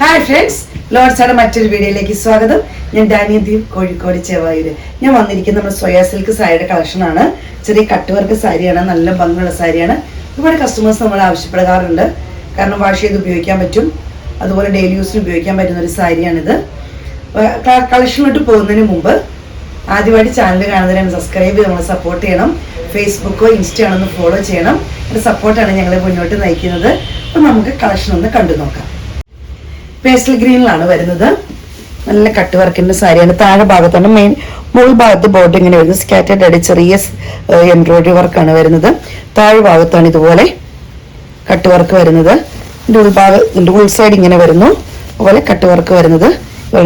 Hi friends, ലോഡ്സാടെ മറ്റൊരു വീഡിയോയിലേക്ക് സ്വാഗതം. ഞാൻ ഡാനിയ ദീപ്, കോഴിക്കോട് ചെവായൂര്. ഞാൻ വന്നിരിക്കുന്നത് നമ്മുടെ സോയാ സിൽക്ക് സാരിയുടെ കളക്ഷനാണ്. ചെറിയ കട്ട് വർക്ക് സാരിയാണ്, നല്ല ഭംഗിയുള്ള സാരിയാണ്. ഒരുപാട് കസ്റ്റമേഴ്സ് നമ്മൾ ആവശ്യപ്പെടാറുണ്ട്. കാരണം വാഷ് ചെയ്ത് ഉപയോഗിക്കാൻ പറ്റും, അതുപോലെ ഡെയിലി യൂസിന് ഉപയോഗിക്കാൻ പറ്റുന്ന ഒരു സാരിയാണിത്. കളക്ഷനിലോട്ട് പോകുന്നതിന് മുമ്പ് ആദ്യമായിട്ട് ചാനൽ കാണുന്നതിനാണ് സബ്സ്ക്രൈബ് ചെയ്ത് നമ്മളെ സപ്പോർട്ട് ചെയ്യണം. ഫേസ്ബുക്കോ ഇൻസ്റ്റയോ ഒന്ന് ഫോളോ ചെയ്യണം. ഒരു സപ്പോർട്ടാണ് ഞങ്ങളെ മുന്നോട്ട് നയിക്കുന്നത്. അപ്പം നമുക്ക് കളക്ഷൻ ഒന്ന് കണ്ടു നോക്കാം. പേസ്റ്റൽ ഗ്രീനിലാണ് വരുന്നത്. നല്ല കട്ട് വർക്കിന്റെ സാരിയാണ്. താഴെ ഭാഗത്താണ് മുകൾ ഭാഗത്ത് ബോർഡ് ഇങ്ങനെ വരുന്നത്. സ്കാറ്റേഡ് ആയിട്ട് ചെറിയ എംബ്രോയിഡറി വർക്കാണ് വരുന്നത്. താഴെ ഭാഗത്താണ് ഇതുപോലെ കട്ട് വർക്ക് വരുന്നത്. ഇതിന്റെ ഉൾ സൈഡ് ഇങ്ങനെ വരുന്നു. അതുപോലെ കട്ട് വർക്ക് വരുന്നത്.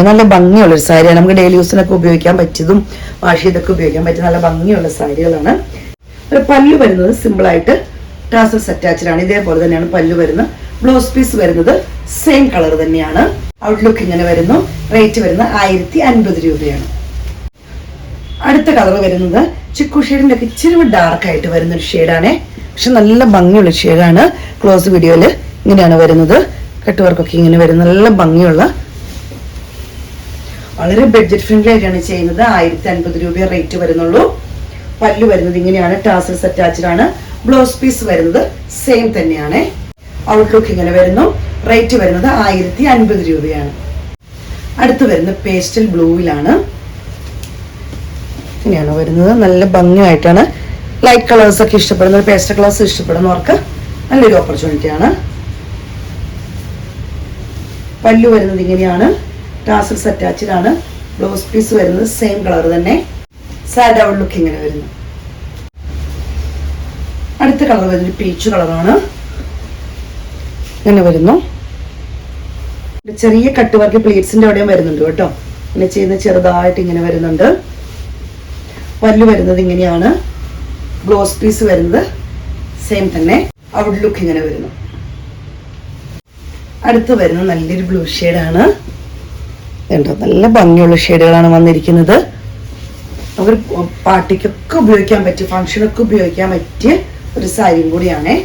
നല്ല ഭംഗിയുള്ളൊരു സാരിയാണ്. നമുക്ക് ഡെയിലി യൂസിനൊക്കെ ഉപയോഗിക്കാൻ പറ്റിയതും വാഷ് ചെയ്തൊക്കെ ഉപയോഗിക്കാൻ പറ്റിയ നല്ല ഭംഗിയുള്ള സാരികളാണ്. പല്ലു വരുന്നത് സിമ്പിളായിട്ട് ടാസൽസ് അറ്റാച്ച്ഡ് ആണ്. ഇതേപോലെ തന്നെയാണ് പല്ലു വരുന്നത്. ബ്ലൗസ് പീസ് വരുന്നത് സെയിം കളർ തന്നെയാണ്. ഔട്ട്ലുക്ക് ഇങ്ങനെ വരുന്നു. റേറ്റ് വരുന്നത് 1050 രൂപയാണ്. അടുത്ത കളർ വരുന്നത് ചിക്കു ഷെയ്ഡിന്റെ ഒക്കെ ഇച്ചിരി ഡാർക്ക് ആയിട്ട് വരുന്ന ഒരു ഷെയ്ഡാണ്. പക്ഷെ നല്ല ഭംഗിയുള്ള ഷെയ്ഡാണ്. ക്ലോസ് വീഡിയോയില് ഇങ്ങനെയാണ് വരുന്നത്. കട്ട് വർക്കൊക്കെ ഇങ്ങനെ വരുന്ന നല്ല ഭംഗിയുള്ള, വളരെ ബഡ്ജറ്റ് ഫ്രണ്ട്ലി ആയിട്ടാണ് ചെയ്യുന്നത്. 1050 രൂപ റേറ്റ് വരുന്നുള്ളൂ. പല്ലു വരുന്നത് ഇങ്ങനെയാണ്. ടാസൽസ് അറ്റാച്ച്ഡ് ആണ്. ബ്ലൗസ് പീസ് വരുന്നത് സെയിം തന്നെയാണ്. ഔട്ട്ലുക്ക് ഇങ്ങനെ വരുന്നു. റേറ്റ് വരുന്നത് 1050 രൂപയാണ്. അടുത്ത് വരുന്നത് പേസ്റ്റൽ ബ്ലൂവിലാണ്. ഇങ്ങനെയാണ് വരുന്നത്. നല്ല ഭംഗിയായിട്ടാണ്. ലൈറ്റ് കളേഴ്സ് ഒക്കെ ഇഷ്ടപ്പെടുന്ന, പേസ്റ്റൽ കളേഴ്സ് ഇഷ്ടപ്പെടുന്നവർക്ക് നല്ലൊരു ഓപ്പർച്യൂണിറ്റിയാണ്. പല്ലു വരുന്നത് ഇങ്ങനെയാണ്. ടാസൽസ് അറ്റാച്ച്ഡ് ആണ്. ബ്ലൗസ് പീസ് വരുന്നത് സെയിം കളർ തന്നെ. സാഡ് ഔട്ട്ലുക്ക് ഇങ്ങനെ വരുന്നു. അടുത്ത കളർ വരുന്നത് പീച്ച് കളറാണ്. ഇങ്ങനെ വരുന്നു. ചെറിയ കട്ട് വർക്ക് പ്ലീറ്റ്സിന്റെ അവിടെയും വരുന്നുണ്ട് കേട്ടോ. ഇങ്ങനെ ചെയ്യുന്ന ചെറുതായിട്ട് ഇങ്ങനെ വരുന്നുണ്ട്. പല്ലു വരുന്നത് ഇങ്ങനെയാണ്. ബ്ലൗസ് പീസ് വരുന്നത് സെയിം തന്നെ. ഔട്ട്ലുക്ക് ഇങ്ങനെ വരുന്നു. അടുത്ത് വരുന്നത് നല്ലൊരു ബ്ലൂ ഷെയ്ഡാണ്. കണ്ടോ, നല്ല ഭംഗിയുള്ള ഷെയ്ഡുകളാണ് വന്നിരിക്കുന്നത്. നമുക്ക് പാർട്ടിക്കൊക്കെ ഉപയോഗിക്കാൻ പറ്റിയ, ഫംഗ്ഷനൊക്കെ ഉപയോഗിക്കാൻ പറ്റിയ ഒരു സാരിയും കൂടിയാണേ.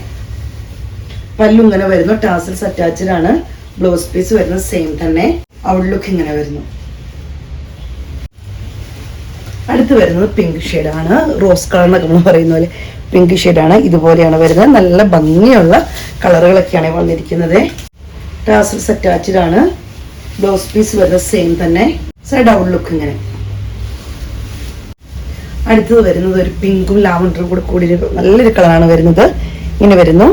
പല്ലു ഇങ്ങനെ വരുന്നു. ടാസൽസ് അറ്റാച്ച്ഡ് ആണ്. ബ്ലൗസ് പീസ് വരുന്നത് സെയിം തന്നെ. ഔട്ട്ലുക്ക് ഇങ്ങനെ വരുന്നു. അടുത്ത് വരുന്നത് പിങ്ക് ഷെയ്ഡാണ്. റോസ് കളർ എന്നൊക്കെ നമ്മൾ പറയുന്ന പോലെ പിങ്ക് ഷെയ്ഡാണ്. ഇതുപോലെയാണ് വരുന്നത്. നല്ല ഭംഗിയുള്ള കളറുകളൊക്കെയാണ് വന്നിരിക്കുന്നത്. ടാസൽസ് അറ്റാച്ച്ഡ് ആണ്. ബ്ലൗസ് പീസ് വരുന്നത് സെയിം തന്നെ. സൈഡ് ഔട്ട്ലുക്ക് ഇങ്ങനെ. അടുത്തത് വരുന്നത് ഒരു പിങ്കും ലാവൻഡറും കൂടി നല്ലൊരു കളറാണ് വരുന്നത്. ഇങ്ങനെ വരുന്നു.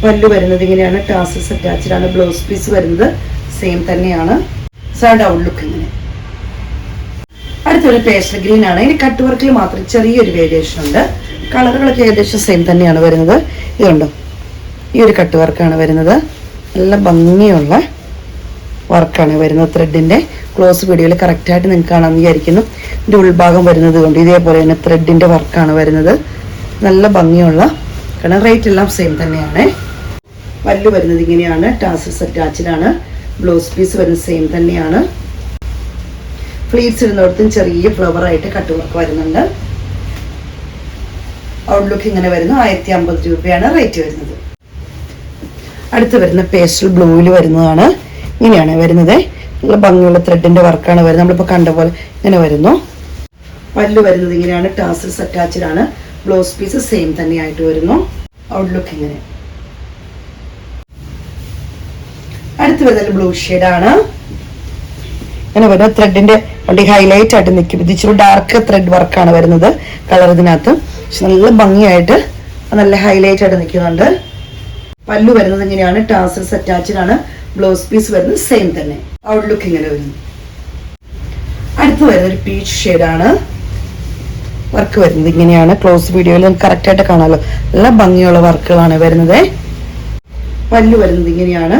പല്ലു വരുന്നത് ഇങ്ങനെയാണ്. ടാസൽസ് അറ്റാച്ച്ഡ് ആണ്. ബ്ലൗസ് പീസ് വരുന്നത് സെയിം തന്നെയാണ്. സൈഡ് ഔട്ട്ലുക്ക് ഇങ്ങനെ. അടുത്തൊരു പേസ്റ്റൽ ഗ്രീൻ ആണ്. ഇനി കട്ട് വർക്കിൽ മാത്രം ചെറിയൊരു വേരിയേഷൻ ഉണ്ട്. കളറുകളൊക്കെ ഏകദേശം സെയിം തന്നെയാണ് വരുന്നത്. ഇതുണ്ടോ, ഈ ഒരു കട്ട് വർക്കാണ് വരുന്നത്. നല്ല ഭംഗിയുള്ള വർക്കാണ് വരുന്നത്. ത്രെഡിന്റെ ക്ലോസ് വീഡിയോയിൽ കറക്റ്റായിട്ട് നിങ്ങൾക്ക് കാണാമെന്ന് വിചാരിക്കുന്നു. ഇതിന്റെ ഉൾഭാഗം വരുന്നത് കൊണ്ട് ഇതേപോലെ തന്നെ ത്രെഡിന്റെ വർക്കാണ് വരുന്നത്. നല്ല ഭംഗിയുള്ള, കാരണം റേറ്റ് എല്ലാം സെയിം തന്നെയാണ്. പല്ലു വരുന്നത് ഇങ്ങനെയാണ്. ടാസൽസ് അറ്റാച്ച്ഡ് ആണ്. ബ്ലൗസ് പീസ് വരുന്നത് സെയിം തന്നെയാണ്. ഫ്ലീറ്റ്സ് ഇടുന്നിടത്തും ചെറിയ ഫ്ലവർ ആയിട്ട് കട്ട് വർക്ക് വരുന്നുണ്ട്. ഔട്ട്ലുക്ക് ഇങ്ങനെ വരുന്നു. 1050 രൂപയാണ് റേറ്റ് വരുന്നത്. അടുത്ത് വരുന്ന പേസ്റ്റൽ ബ്ലൂവിൽ വരുന്നതാണ്. ഇങ്ങനെയാണ് വരുന്നത്. നല്ല ഭംഗിയുള്ള ത്രെഡിന്റെ വർക്കാണ് വരുന്നത്. നമ്മളിപ്പോൾ കണ്ട പോലെ ഇങ്ങനെ വരുന്നു. പല്ലു വരുന്നത് ഇങ്ങനെയാണ്. ടാസൽസ് അറ്റാച്ച്ഡ് ആണ്. ബ്ലൗസ് പീസ് സെയിം തന്നെയായിട്ട് വരുന്നു. ഔട്ട്ലുക്ക് ഇങ്ങനെ. അടുത്ത് വരുന്നത് ബ്ലൂ ഷെയ്ഡാണ്. ഇങ്ങനെ വരുന്നത്. ത്രെഡിന്റെ വണ്ടി ഹൈലൈറ്റ് ആയിട്ട് നിൽക്കും. ഇത് ഇച്ചിരി ഡാർക്ക് ത്രെഡ് വർക്കാണ് വരുന്നത് കളർ ഇതിനകത്ത്. പക്ഷെ നല്ല ഭംഗിയായിട്ട് നല്ല ഹൈലൈറ്റ് ആയിട്ട് നിൽക്കുന്നുണ്ട്. പല്ലു വരുന്നത് ഇങ്ങനെയാണ്. ടാസൽസ് അറ്റാച്ച്ഡ് ആണ്. ബ്ലൗസ് പീസ് വരുന്നത് സെയിം തന്നെ. ഔട്ട്ലുക്ക് ഇങ്ങനെ വരുന്നു. അടുത്ത് വരുന്നത് ഒരു പീച്ച് ഷെയ്ഡാണ്. വർക്ക് വരുന്നത് ഇങ്ങനെയാണ്. ക്ലോസ് വീഡിയോയിൽ കറക്റ്റ് ആയിട്ട് കാണാമല്ലോ. നല്ല ഭംഗിയുള്ള വർക്കുകളാണ് വരുന്നത്. പല്ലു വരുന്നത് ഇങ്ങനെയാണ്.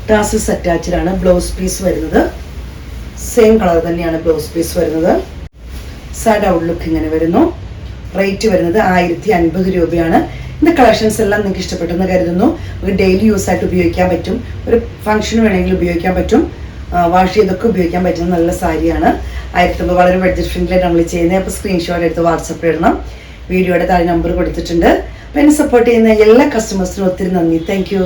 ടാസൽസ് അറ്റാച്ച്ഡ് ആണ്. ബ്ലൗസ് പീസ് വരുന്നത് സെയിം കളർ തന്നെയാണ്. ബ്ലൗസ് പീസ് വരുന്നത്. സൈഡ് ഔട്ട്ലുക്ക് ഇങ്ങനെ വരുന്നു. റേറ്റ് വരുന്നത് 1050 രൂപയാണ്. ഇതിന്റെ കളക്ഷൻസ് എല്ലാം നിങ്ങൾക്ക് ഇഷ്ടപ്പെട്ടെന്ന് കരുതുന്നു. ഒരു ഡെയിലി യൂസ് ആയിട്ട് ഉപയോഗിക്കാൻ പറ്റും. ഒരു ഫംഗ്ഷന് വേണമെങ്കിൽ ഉപയോഗിക്കാൻ പറ്റും. വാഷ് ചെയ്തൊക്കെ ഉപയോഗിക്കാൻ പറ്റുന്ന നല്ല സാരിയാണ്. 1050 വളരെ ബഡ്ജറ്റ് ഫ്രണ്ട്ലി ആയിട്ട് നമ്മൾ ചെയ്യുന്നത്. അപ്പോൾ സ്ക്രീൻഷോട്ട് എടുത്ത് വാട്സപ്പ് ഇടണം. വീഡിയോയുടെ താഴെ നമ്പർ കൊടുത്തിട്ടുണ്ട്. അപ്പോൾ എന്നെ സപ്പോർട്ട് ചെയ്യുന്ന എല്ലാ കസ്റ്റമേഴ്സിനും ഒത്തിരി നന്ദി. Thank you.